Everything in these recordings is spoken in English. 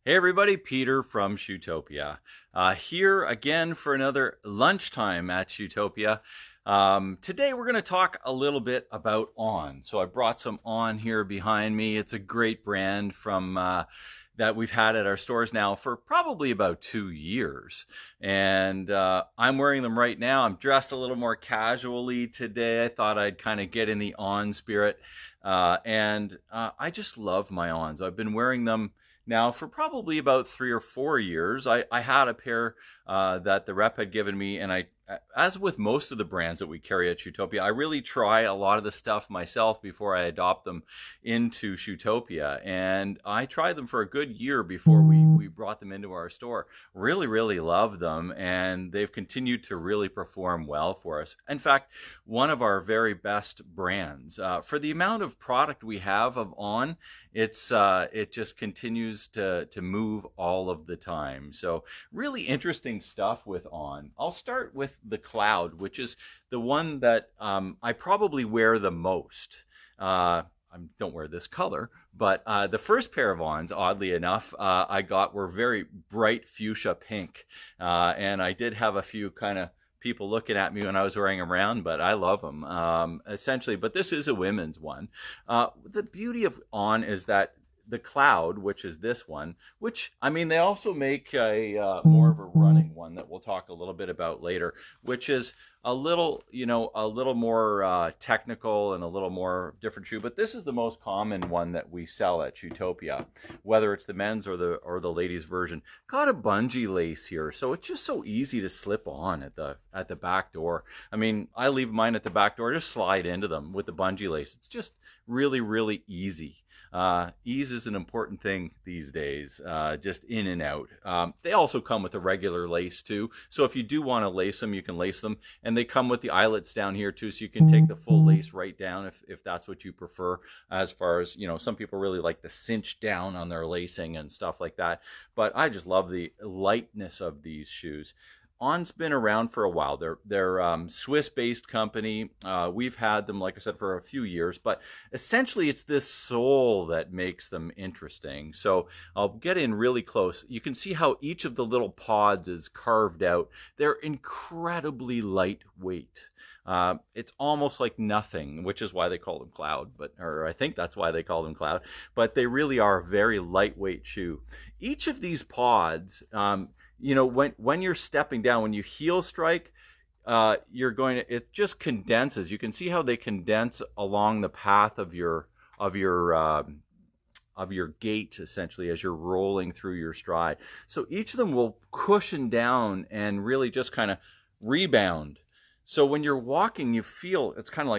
Hey everybody, Peter from Shoetopia. Here again for another lunchtime at Shoetopia. Today we're going to talk a little bit about On. So I brought some On here behind me. It's a great brand from that we've had at our stores now for probably about 2 years. And I'm wearing them right now. I'm dressed a little more casually today. I thought I'd kind of get in the On spirit. I just love my Ons. I've been wearing them now for probably about 3 or 4 years. I had a pair that the rep had given me, and as with most of the brands that we carry at Shoetopia, I really try a lot of the stuff myself before I adopt them into Shoetopia. And I tried them for a good year before we brought them into our store. Really, really love them, and they've continued to really perform well for us. In fact, one of our very best brands. For the amount of product we have of On, it just continues to move all of the time. So really interesting stuff with On. I'll start with the Cloud, which is the one that I probably wear the most. I don't wear this color, but the first pair of Ons, oddly enough, I got were very bright fuchsia pink. And I did have a few kind of people looking at me when I was wearing them around, but I love them essentially. But this is a women's one. The beauty of On is that the Cloud, which is this one, which, I mean, they also make a more of a running one that we'll talk a little bit about later, which is a little, a little more technical and a little more different shoe. But this is the most common one that we sell at Shoetopia, whether it's the men's or the ladies version. Got a bungee lace here, so it's just so easy to slip on at the back door. I mean, I leave mine at the back door, just slide into them with the bungee lace. It's just really, really easy. Ease is an important thing these days, just in and out. They also come with a regular lace too, so if you do want to lace them, you can lace them, and they come with the eyelets down here too, so you can take the full lace right down if that's what you prefer. As far as, some people really like to cinch down on their lacing and stuff like that, but I just love the lightness of these shoes. On's been around for a while. They're Swiss-based company. We've had them, like I said, for a few years, but essentially it's this sole that makes them interesting. So I'll get in really close. You can see how each of the little pods is carved out. They're incredibly lightweight. It's almost like nothing, which is why they call them Cloud, or I think that's why they call them Cloud, but they really are a very lightweight shoe. Each of these pods, when you're stepping down, when you heel strike, it just condenses. You can see how they condense along the path of your gait, essentially, as you're rolling through your stride. So each of them will cushion down and really just kind of rebound. So when you're walking, you feel it's kind of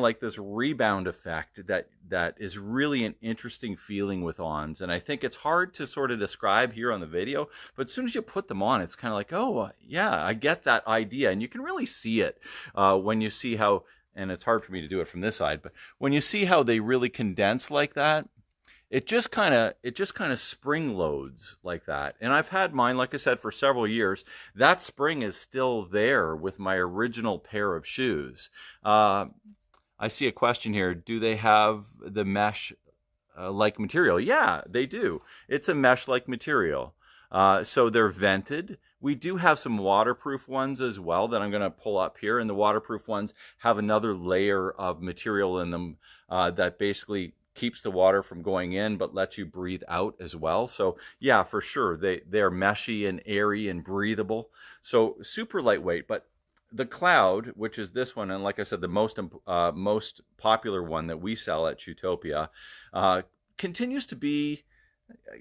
like this rebound effect that is really an interesting feeling with Ons. And I think it's hard to sort of describe here on the video, but as soon as you put them on, it's kind of like, oh, yeah, I get that idea. And you can really see it when you see how, and it's hard for me to do it from this side, but when you see how they really condense like that, it just kind of spring loads like that. And I've had mine, like I said, for several years. That spring is still there with my original pair of shoes. I see a question here. Do they have the mesh like material? Yeah, they do. It's a mesh like material. So they're vented. We do have some waterproof ones as well that I'm going to pull up here. And the waterproof ones have another layer of material in them that basically keeps the water from going in but lets you breathe out as well. So yeah, for sure, they're meshy and airy and breathable, so super lightweight. But the Cloud, which is this one, and like I said, the most popular one that we sell at Shoetopia, continues to be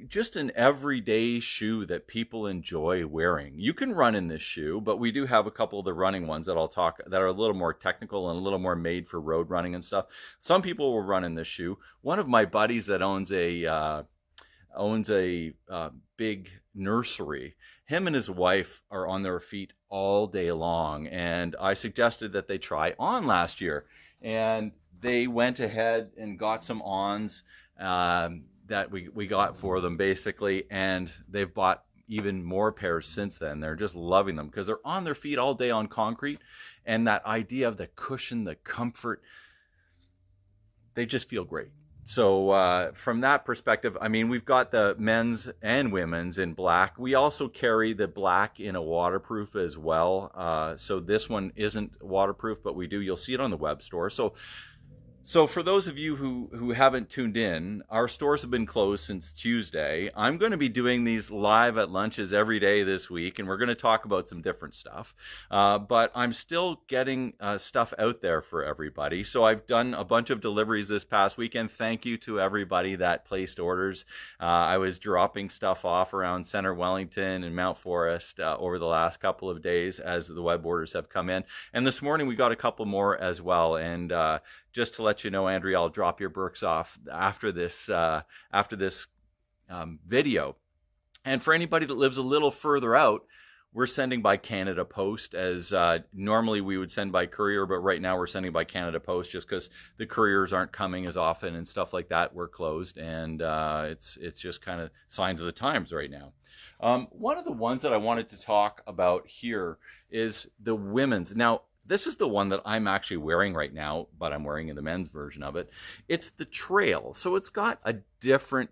just an everyday shoe that people enjoy wearing. You can run in this shoe, but we do have a couple of the running ones that I'll talk that are a little more technical and a little more made for road running and stuff. Some people will run in this shoe. One of my buddies that owns a big nursery, him and his wife are on their feet all day long, and I suggested that they try On last year, and they went ahead and got some Ons that we got for them, basically, and they've bought even more pairs since then. They're just loving them because they're on their feet all day on concrete, and that idea of the cushion, the comfort, they just feel great. So from that perspective, I mean, we've got the men's and women's in black. We also carry the black in a waterproof as well. So this one isn't waterproof, but we do. You'll see it on the web store. So for those of you who haven't tuned in, our stores have been closed since Tuesday. I'm going to be doing these live at lunches every day this week, and we're going to talk about some different stuff. But I'm still getting stuff out there for everybody. So I've done a bunch of deliveries this past weekend. Thank you to everybody that placed orders. I was dropping stuff off around Center Wellington and Mount Forest over the last couple of days as the web orders have come in. And this morning we got a couple more as well. And just to let you know, Andrea, I'll drop your Burks off after this video. And for anybody that lives a little further out, we're sending by Canada Post, as normally we would send by courier, but right now we're sending by Canada Post just because the couriers aren't coming as often and stuff like that. We're closed, and it's just kind of signs of the times right now. One of the ones that I wanted to talk about here is the women's. Now, this is the one that I'm actually wearing right now, but I'm wearing in the men's version of it. It's the Trail. So it's got a different,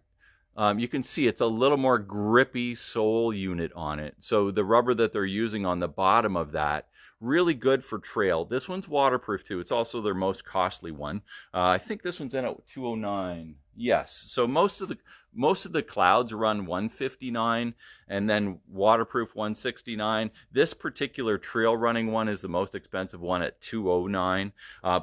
you can see it's a little more grippy sole unit on it. So the rubber that they're using on the bottom of that, really good for trail. This one's waterproof too. It's also their most costly one. I think this one's in at $209. Yes. So most of the clouds run $159 and then waterproof $169. This particular trail running one is the most expensive one at $209,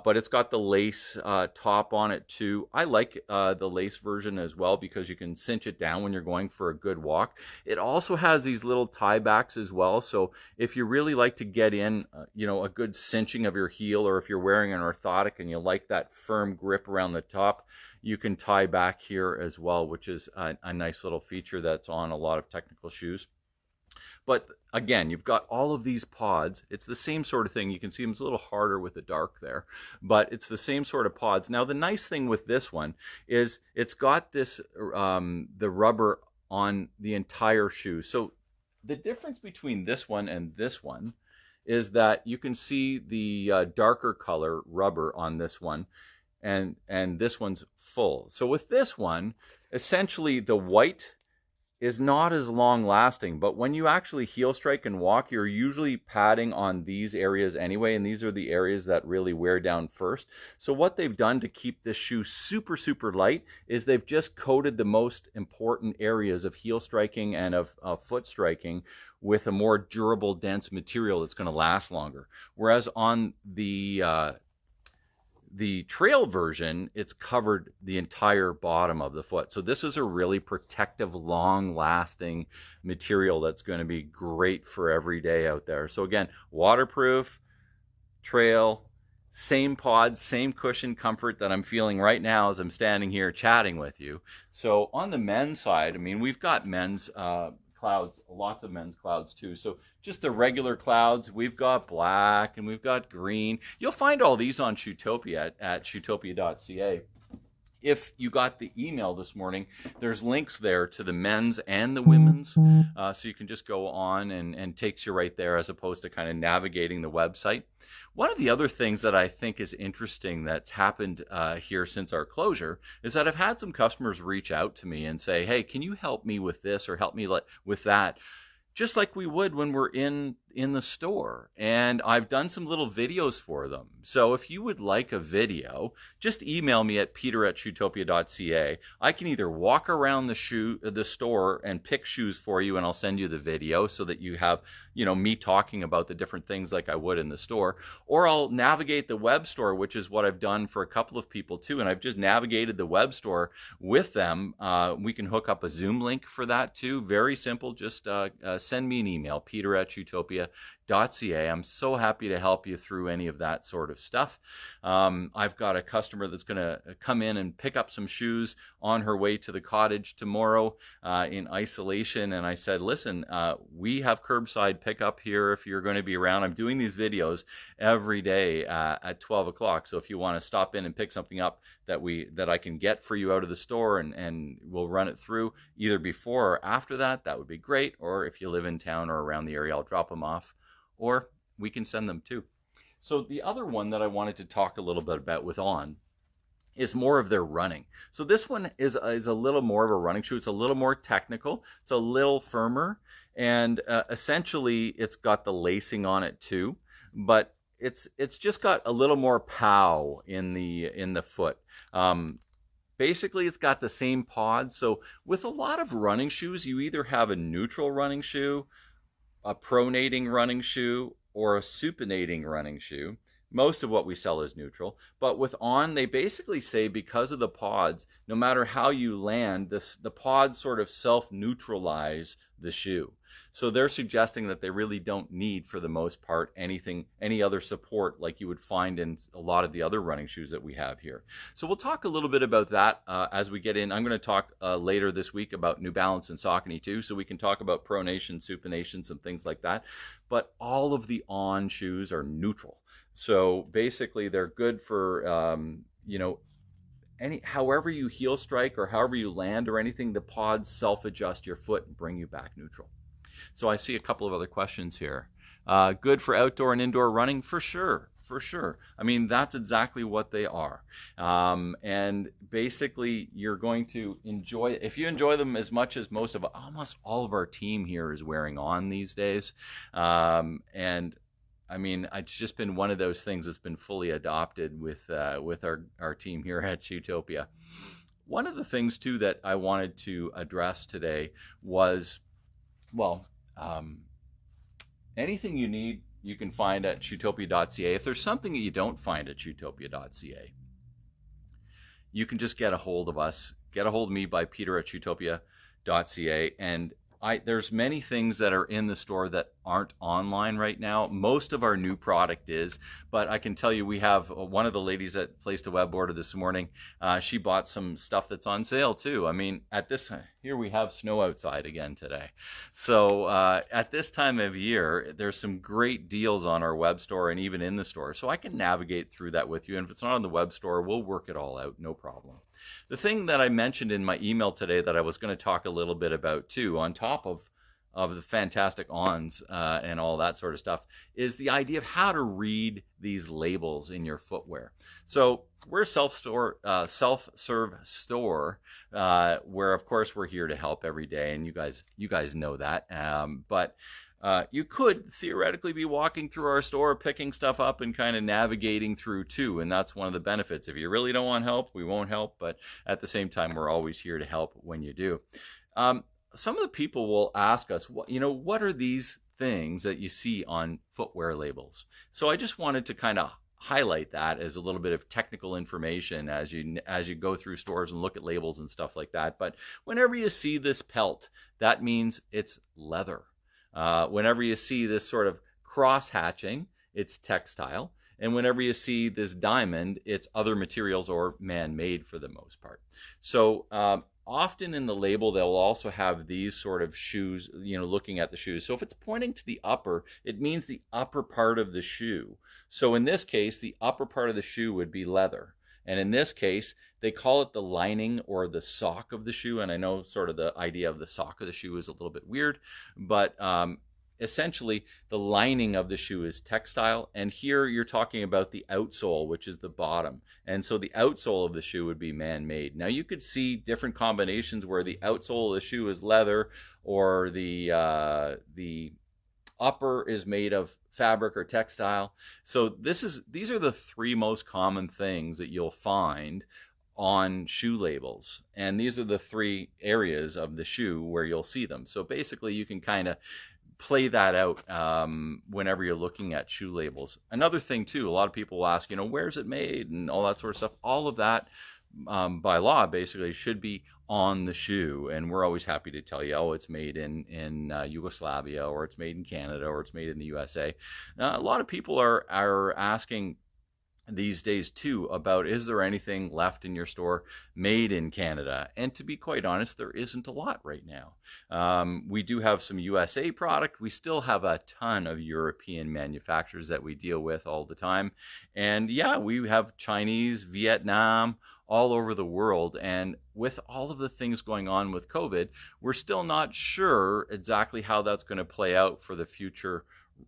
but it's got the lace top on it too. I like the lace version as well because you can cinch it down when you're going for a good walk. It also has these little tie backs as well, so if you really like to get in a good cinching of your heel, or if you're wearing an orthotic and you like that firm grip around the top, you can tie back here as well, which is a nice little feature that's on a lot of technical shoes. But again, you've got all of these pods. It's the same sort of thing. You can see them, it's a little harder with the dark there, but it's the same sort of pods. Now, the nice thing with this one is it's got this, the rubber on the entire shoe. So the difference between this one and this one is that you can see the darker color rubber on this one, and this one's full. So with this one, essentially the white is not as long lasting, but when you actually heel strike and walk, you're usually padding on these areas anyway, and these are the areas that really wear down first. So what they've done to keep this shoe super, super light is they've just coated the most important areas of heel striking and of foot striking with a more durable, dense material that's going to last longer. Whereas on the trail version, it's covered the entire bottom of the foot. So this is a really protective, long-lasting material that's going to be great for every day out there. So again, waterproof, trail, same pod, same cushion comfort that I'm feeling right now as I'm standing here chatting with you. So on the men's side, I mean, we've got men's clouds, lots of men's clouds too. So just the regular clouds, we've got black and we've got green. You'll find all these on Shoetopia at shoetopia.ca. If you got the email this morning, there's links there to the men's and the women's. So you can just go on and takes you right there as opposed to kind of navigating the website. One of the other things that I think is interesting that's happened here since our closure is that I've had some customers reach out to me and say, hey, can you help me with this or help me with that? Just like we would when we're in the store. And I've done some little videos for them. So if you would like a video, just email me at peter@shoetopia.ca. I can either walk around the store and pick shoes for you, and I'll send you the video so that you have, me talking about the different things like I would in the store, or I'll navigate the web store, which is what I've done for a couple of people too. And I've just navigated the web store with them. We can hook up a Zoom link for that too. Very simple. Just send me an email, peter@shoetopia.ca. I'm so happy to help you through any of that sort of stuff. I've got a customer that's going to come in and pick up some shoes on her way to the cottage tomorrow in isolation. And I said, listen, we have curbside pickup here if you're going to be around. I'm doing these videos every day at 12 o'clock. So if you want to stop in and pick something up that I can get for you out of the store, and we'll run it through either before or after that, that would be great. Or if you live in town or around the area, I'll drop them off, or we can send them too. So the other one that I wanted to talk a little bit about with On is more of their running. So this one is a little more of a running shoe. It's a little more technical. It's a little firmer, and essentially it's got the lacing on it too, but it's just got a little more pow in the foot. Basically, it's got the same pod. So with a lot of running shoes, you either have a neutral running shoe, a pronating running shoe, or a supinating running shoe. Most of what we sell is neutral, but with On, they basically say because of the pods, no matter how you land, the pods sort of self-neutralize the shoe. So they're suggesting that they really don't need, for the most part, any other support like you would find in a lot of the other running shoes that we have here. So we'll talk a little bit about that as we get in. I'm going to talk later this week about New Balance and Saucony too, so we can talk about pronation, supination, some things like that. But all of the On shoes are neutral. So basically, they're good for however you heel strike or however you land or anything. The pods self-adjust your foot and bring you back neutral. So I see a couple of other questions here. Good for outdoor and indoor running? For sure, for sure. I mean, that's exactly what they are. And basically, you're going to enjoy, if you enjoy them as much as almost all of our team here is wearing On these days. And I mean, it's just been one of those things that's been fully adopted with our team here at Shoetopia. One of the things, too, that I wanted to address today was, anything you need, you can find at shoetopia.ca. If there's something that you don't find at shoetopia.ca, you can just get a hold of us. Get a hold of me by Peter at shoetopia.ca, and there's many things that are in the store that aren't online right now. Most of our new product is, but I can tell you we have one of the ladies that placed a web order this morning. She bought some stuff that's on sale too. I mean, here we have snow outside again today. So at this time of year, there's some great deals on our web store and even in the store. So I can navigate through that with you. And if it's not on the web store, we'll work it all out, no problem. The thing that I mentioned in my email today that I was going to talk a little bit about too, on top of the fantastic Ons and all that sort of stuff, is the idea of how to read these labels in your footwear. So we're a self-serve store where, of course, we're here to help every day, and you guys know that. But you could theoretically be walking through our store, picking stuff up and kind of navigating through too, and that's one of the benefits. If you really don't want help, we won't help, but at the same time, we're always here to help when you do. Some of the people will ask us, what are these things that you see on footwear labels? So I just wanted to kind of highlight that as a little bit of technical information as you go through stores and look at labels and stuff like that. But whenever you see this pelt, that means it's leather. Whenever you see this sort of cross hatching, it's textile. And whenever you see this diamond, it's other materials or man-made for the most part. So often in the label, they'll also have these sort of shoes, looking at the shoes. So if it's pointing to the upper, it means the upper part of the shoe. So in this case, the upper part of the shoe would be leather. And in this case, they call it the lining or the sock of the shoe. And I know sort of the idea of the sock of the shoe is a little bit weird, but essentially the lining of the shoe is textile. And here you're talking about the outsole, which is the bottom. And so the outsole of the shoe would be man-made. Now you could see different combinations where the outsole of the shoe is leather, or the upper is made of fabric or textile. So these are the three most common things that you'll find on shoe labels, and these are the three areas of the shoe where you'll see them. So basically you can kind of play that out whenever you're looking at shoe labels. Another thing too, a lot of people will ask, where's it made and all that sort of stuff. All of that by law basically should be on the shoe, and we're always happy to tell you, it's made in Yugoslavia, or it's made in Canada, or it's made in the USA. A lot of people are asking these days too about, is there anything left in your store made in Canada? And to be quite honest, there isn't a lot right now. We do have some USA product. We still have a ton of European manufacturers that we deal with all the time. And yeah, we have Chinese, Vietnam, all over the world. And with all of the things going on with COVID, we're still not sure exactly how that's going to play out for the future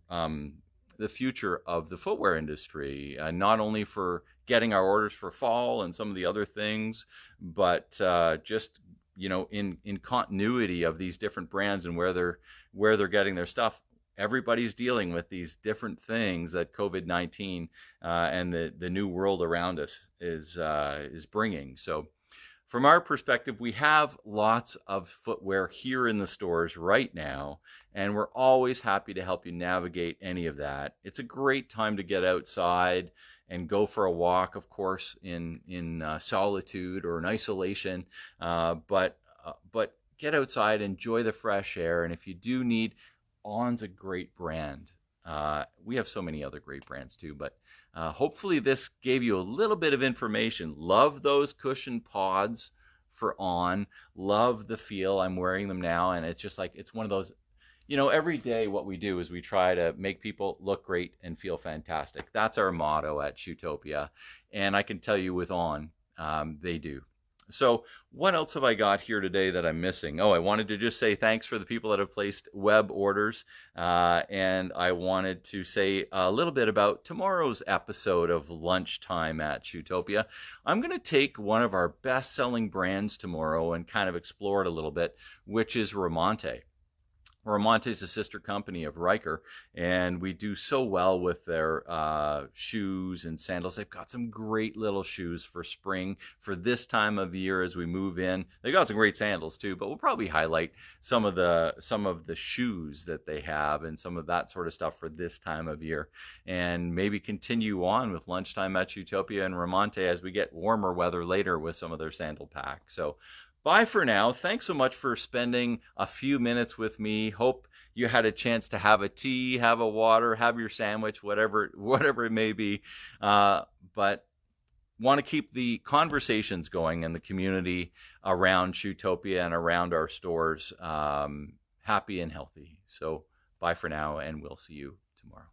of the footwear industry, not only for getting our orders for fall and some of the other things, but just in continuity of these different brands and where they're getting their stuff. Everybody's dealing with these different things that COVID-19 and the new world around us is bringing. So from our perspective, we have lots of footwear here in the stores right now, and we're always happy to help you navigate any of that. It's a great time to get outside and go for a walk, of course, in solitude or in isolation, but get outside, enjoy the fresh air, and if you do need, On's a great brand. We have so many other great brands too, but hopefully this gave you a little bit of information. Love those cushion pods for On. Love the feel. I'm wearing them now, and it's just like, it's one of those, every day what we do is we try to make people look great and feel fantastic. That's our motto at Shoetopia, and I can tell you with On, they do. So what else have I got here today that I'm missing? Oh, I wanted to just say thanks for the people that have placed web orders. And I wanted to say a little bit about tomorrow's episode of Lunchtime at Shoetopia. I'm going to take one of our best-selling brands tomorrow and kind of explore it a little bit, which is Ramonte. Ramonte is a sister company of Riker, and we do so well with their shoes and sandals. They've got some great little shoes for spring, for this time of year as we move in. They've got some great sandals too, but we'll probably highlight some of the shoes that they have and some of that sort of stuff for this time of year, and maybe continue on with Lunchtime at Shoetopia and Ramonte as we get warmer weather later with some of their sandal pack. So bye for now. Thanks so much for spending a few minutes with me. Hope you had a chance to have a tea, have a water, have your sandwich, whatever it may be. But want to keep the conversations going in the community around Shoetopia and around our stores happy and healthy. So bye for now, and we'll see you tomorrow.